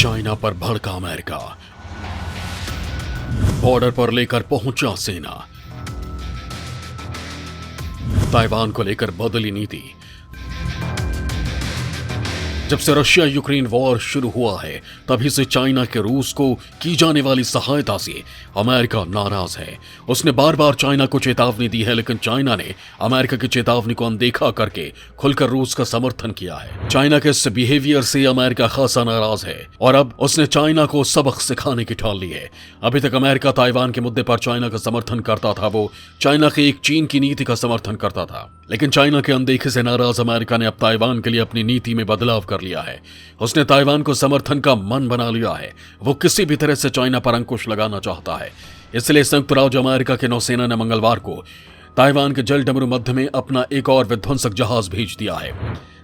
China पर भड़का America, border पर लेकर पहुंचा सेना, ताइवान को लेकर बदली नीति। जब से रशिया यूक्रेन वॉर शुरू हुआ है तभी से चाइना के रूस को की जाने वाली सहायता से अमेरिका नाराज है। उसने बार बार चाइना को चेतावनी दी है, लेकिन चाइना ने अमेरिका की चेतावनी को अनदेखा करके खुलकर रूस का समर्थन किया है। चाइना के इस बिहेवियर से अमेरिका खासा नाराज है और अब उसने चाइना को सबक सिखाने की ठान ली है। अभी तक अमेरिका ताइवान के मुद्दे पर चाइना का समर्थन करता था, वो चाइना के एक चीन की नीति का समर्थन करता था, लेकिन चाइना के अनदेखे से नाराज अमेरिका ने अब ताइवान के लिए अपनी नीति में बदलाव कर लिया है। उसने ताइवान को समर्थन का मन बना लिया है। वो किसी भी तरह से चाइना पर अंकुश लगाना चाहता है। इसलिए संयुक्त राज्य अमेरिका के नौसेना ने मंगलवार को ताइवान के जल डमरू मध्य में अपना एक और विध्वंसक जहाज भेज दिया है,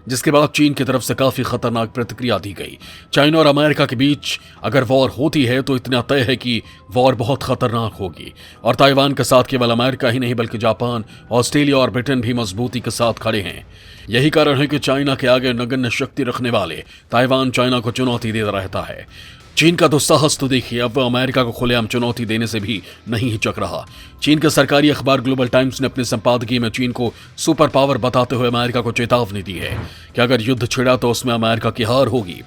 जिसके बाद चीन की तरफ से काफी खतरनाक प्रतिक्रिया दी गई। चाइना और अमेरिका के बीच अगर वॉर होती है तो इतना तय है कि वॉर बहुत खतरनाक होगी और ताइवान के साथ केवल अमेरिका ही नहीं बल्कि जापान, ऑस्ट्रेलिया और ब्रिटेन भी मजबूती के साथ खड़े हैं। यही कारण है कि चाइना के आगे नगण्य शक्ति रखने वाले ताइवान चाइना को चुनौती देता रहता है। चीन का दुस्साहस तो देखिए, अब वह अमेरिका को खुलेआम चुनौती देने से भी नहीं हिचक रहा। चीन के सरकारी अखबार ग्लोबल टाइम्स ने अपने संपादकीय में चीन को सुपर पावर बताते हुए अमेरिका को चेतावनी दी है कि अगर युद्ध छिड़ा तो उसमें अमेरिका की हार होगी।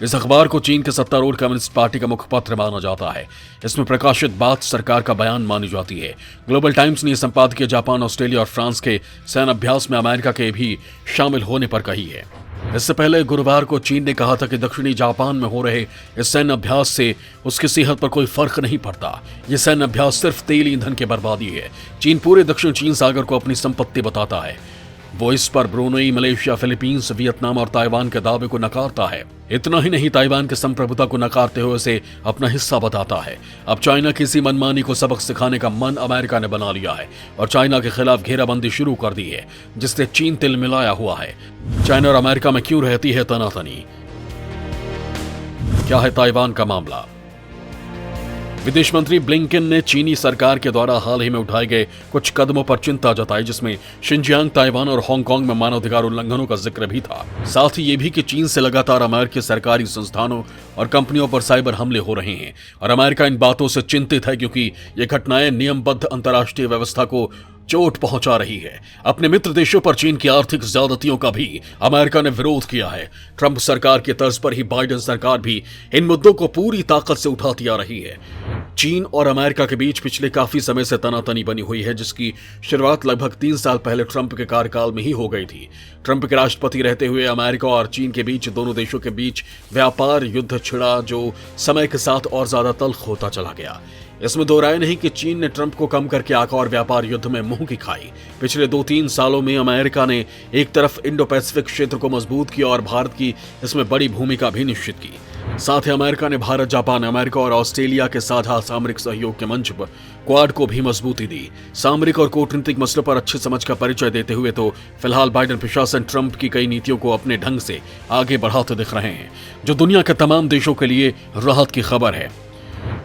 इस अखबार को चीन के सत्तारूढ़ कम्युनिस्ट पार्टी का मुखपत्र माना जाता है। इसमें प्रकाशित बात सरकार का बयान मानी जाती है। ग्लोबल टाइम्स ने संपादकीय जापान, ऑस्ट्रेलिया और फ्रांस के सैन्य अभ्यास में अमेरिका के भी शामिल होने पर कही है। इससे पहले गुरुवार को चीन ने कहा था कि दक्षिणी जापान में हो रहे इस सैन्य अभ्यास से उसकी सेहत पर कोई फर्क नहीं पड़ता। यह सैन्य अभ्यास सिर्फ तेल ईंधन की बर्बादी है। चीन पूरे दक्षिण चीन सागर को अपनी संपत्ति बताता है। वो इस पर ब्रूनेई, मलेशिया, फिलीपींस, वियतनाम और ताइवान के दावे को नकारता है। इतना ही नहीं, ताइवान के संप्रभुता को नकारते हुए उसे अपना हिस्सा बताता है। अब चाइना की इसी मनमानी को सबक सिखाने का मन अमेरिका ने बना लिया है और चाइना के खिलाफ घेराबंदी शुरू कर दी है, जिससे चीन तिल मिलाया हुआ है। चाइना और अमेरिका में क्यों रहती है तनातनी? क्या है ताइवान का मामला? विदेश मंत्री ब्लिंकन ने चीनी सरकार के द्वारा हाल ही में उठाए गए कुछ कदमों पर चिंता जताई, जिसमें शिनजियांग, ताइवान और हांगकांग में मानवाधिकार उल्लंघनों का जिक्र भी था। साथ ही ये भी कि चीन से लगातार अमेरिकी सरकारी संस्थानों और कंपनियों पर साइबर हमले हो रहे हैं और अमेरिका इन बातों से चिंतित है क्योंकि ये घटनाएं नियमबद्ध अंतर्राष्ट्रीय व्यवस्था को चोट पहुंचा रही है। अपने मित्र देशों पर चीन की आर्थिक ज्यादतियों का भी अमेरिका ने विरोध किया है। ट्रंप सरकार की तर्ज पर ही बाइडेन सरकार भी इन मुद्दों को पूरी ताकत से उठाती आ रही है। चीन और अमेरिका के बीच पिछले काफी समय से तनातनी बनी हुई है, जिसकी शुरुआत लगभग 3 साल पहले ट्रंप के कार्यकाल में ही हो गई थी। ट्रंप के राष्ट्रपति रहते हुए अमेरिका और चीन के बीच, दोनों देशों के बीच व्यापार युद्ध छिड़ा, जो समय के साथ और ज्यादा तल्ख होता चला गया। इसमें दो राय नहीं कि चीन ने ट्रंप को कम करके आका और व्यापार युद्ध में मुंह की खाई। पिछले 2-3 सालों में अमेरिका ने एक तरफ इंडो पैसिफिक क्षेत्र को मजबूत किया और भारत की इसमें बड़ी भूमिका भी निश्चित की। साथ ही अमेरिका ने भारत, जापान, अमेरिका और ऑस्ट्रेलिया के साझा सामरिक सहयोग के मंच पर क्वाड को भी मजबूती दी। सामरिक और कूटनीतिक मसलों पर अच्छी समझ का परिचय देते हुए तो फिलहाल बाइडेन प्रशासन ट्रंप की कई नीतियों को अपने ढंग से आगे बढ़ाते दिख रहे हैं, जो दुनिया के तमाम देशों के लिए राहत की खबर है।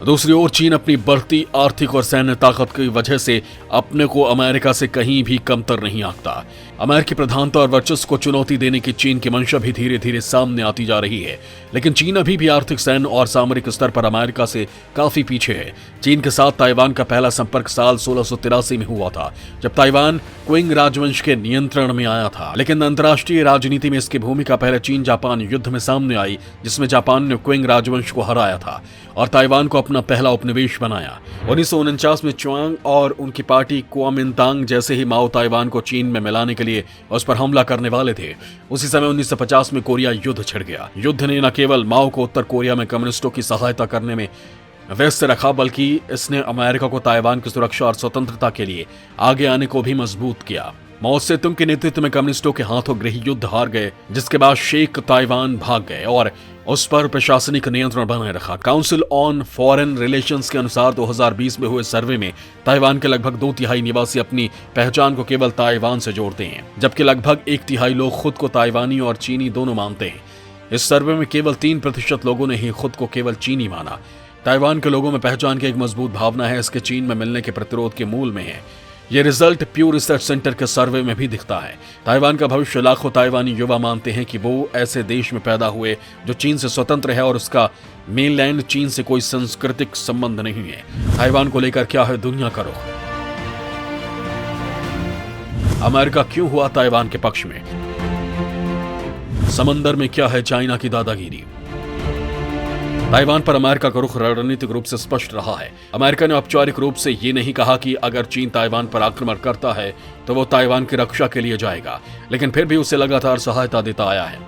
दूसरी ओर चीन अपनी बढ़ती आर्थिक और सैन्य ताकत की वजह से अपने को अमेरिका से कहीं भी कमतर नहीं आंकता। अमेरिकी प्रधानता और वर्चस्व को चुनौती देने की चीन की मंशा भी धीरे धीरे सामने आती जा रही है, लेकिन चीन अभी भी आर्थिक, सैन्य और सामरिक स्तर पर अमेरिका से काफी पीछे है। चीन के साथ ताइवान का पहला संपर्क साल 1683 में हुआ था, जब ताइवान क्विंग राजवंश के नियंत्रण में आया था, लेकिन अंतर्राष्ट्रीय राजनीति में इसकी भूमिका पहले चीन जापान युद्ध में सामने आई, जिसमें जापान ने क्विंग राजवंश को हराया था और ताइवान को अपना पहला उपनिवेश बनाया। 1949 में च्वांग और उनकी पार्टी कुओमिंतांग जैसे ही माओ ताइवान को चीन में मिलाने के लिए उस पर हमला करने वाले थे। उसी समय 1950 में कोरिया युद्ध छिड़ गया। युद्ध ने न केवल माओ को उत्तर कोरिया में कम्युनिस्टों की सहायता करने में व्यस्त रखा, बल्कि इसने अमेरिका को ताइवान की सुरक्षा और स्वतंत्रता के लिए आगे आने को भी मजबूत किया। माओ सेतुंग के नेतृत्व में कम्युनिस्टों के हाथों गृह युद्ध हार गए, जिसके बाद शेख ताइवान भाग गए और उस पर प्रशासनिक नियंत्रण बनाए रखा। काउंसिल ऑन फॉरेन रिलेशंस के अनुसार 2020 में हुए सर्वे में ताइवान के लगभग 2/3 निवासी अपनी पहचान को केवल ताइवान से जोड़ते हैं, जबकि लगभग 1/3 लोग खुद को ताइवानी और चीनी दोनों मानते हैं। इस सर्वे में केवल 3% लोगों ने ही खुद को केवल चीनी माना। ताइवान के लोगों में पहचान की एक मजबूत भावना है, इसके चीन में मिलने के प्रतिरोध के मूल में है। ये रिजल्ट प्यू रिसर्च सेंटर के सर्वे में भी दिखता है। ताइवान का भविष्य लाखों ताइवानी युवा मानते हैं कि वो ऐसे देश में पैदा हुए जो चीन से स्वतंत्र है और उसका मेनलैंड चीन से कोई सांस्कृतिक संबंध नहीं है। ताइवान को लेकर क्या है दुनिया का रुख? अमेरिका क्यों हुआ ताइवान के पक्ष में? समंदर में क्या है चाइना की दादागिरी? ताइवान पर अमेरिका का रुख रणनीतिक रूप से स्पष्ट रहा है। अमेरिका ने औपचारिक रूप से ये नहीं कहा कि अगर चीन ताइवान पर आक्रमण करता है तो वो ताइवान की रक्षा के लिए जाएगा, लेकिन फिर भी उसे लगातार सहायता देता आया है।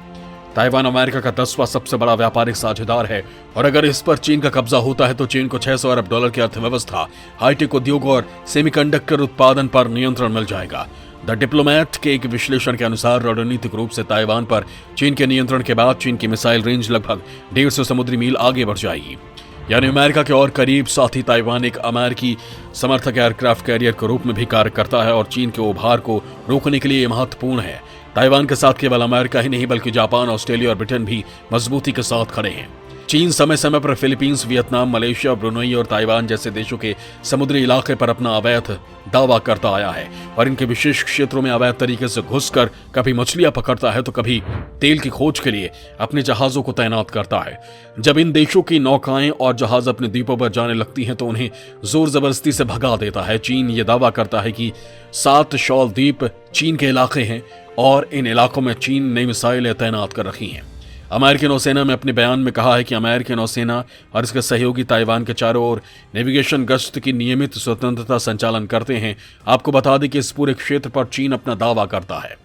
ताइवान अमेरिका का 10वां सबसे बड़ा व्यापारिक साझेदार है और अगर इस पर चीन का कब्जा होता है तो चीन को $600 अरब की अर्थव्यवस्था, हाईटेक उद्योग और सेमीकंडक्टर उत्पादन पर नियंत्रण मिल जाएगा। द डिप्लोमैट के एक विश्लेषण के अनुसार रणनीतिक रूप से ताइवान पर चीन के नियंत्रण के बाद चीन की मिसाइल रेंज लगभग 150 समुद्री मील आगे बढ़ जाएगी, यानी अमेरिका के और करीब। साथ ही ताइवान एक अमेरिकी समर्थक एयरक्राफ्ट कैरियर के रूप में भी कार्य करता है और चीन के उभार को रोकने के लिए महत्वपूर्ण है। ताइवान के साथ केवल अमेरिका ही नहीं बल्कि जापान, ऑस्ट्रेलिया और ब्रिटेन भी मजबूती के साथ खड़े हैं। चीन समय समय पर फिलीपींस, वियतनाम, मलेशिया, ब्रुनई और ताइवान जैसे देशों के समुद्री इलाके पर अपना अवैध दावा करता आया है और इनके विशेष क्षेत्रों में अवैध तरीके से घुसकर कभी मछलियां पकड़ता है तो कभी तेल की खोज के लिए अपने जहाजों को तैनात करता है। जब इन देशों की नौकाएं और जहाज अपने द्वीपों पर जाने लगती हैं तो उन्हें जोर जबरदस्ती से भगा देता है। चीन ये दावा करता है कि 7 शॉल द्वीप चीन के इलाके हैं और इन इलाकों में चीन नई मिसाइलें तैनात कर रखी हैं। अमेरिकी नौसेना ने अपने बयान में कहा है कि अमेरिकी नौसेना और इसके सहयोगी ताइवान के चारों ओर नेविगेशन गश्त की नियमित स्वतंत्रता संचालन करते हैं। आपको बता दें कि इस पूरे क्षेत्र पर चीन अपना दावा करता है,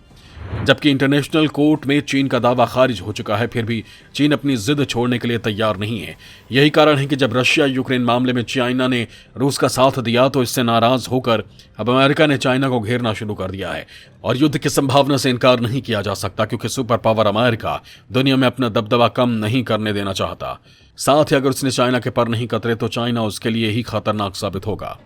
जबकि इंटरनेशनल कोर्ट में चीन का दावा खारिज हो चुका है। फिर भी चीन अपनी जिद छोड़ने के लिए तैयार नहीं है। यही कारण है कि जब रशिया यूक्रेन मामले में चाइना ने रूस का साथ दिया तो इससे नाराज होकर अब अमेरिका ने चाइना को घेरना शुरू कर दिया है और युद्ध की संभावना से इनकार नहीं किया जा सकता, क्योंकि सुपर पावर अमेरिका दुनिया में अपना दबदबा कम नहीं करने देना चाहता। साथ ही अगर उसने चाइना के पर नहीं कतरे तो चाइना उसके लिए ही खतरनाक साबित होगा।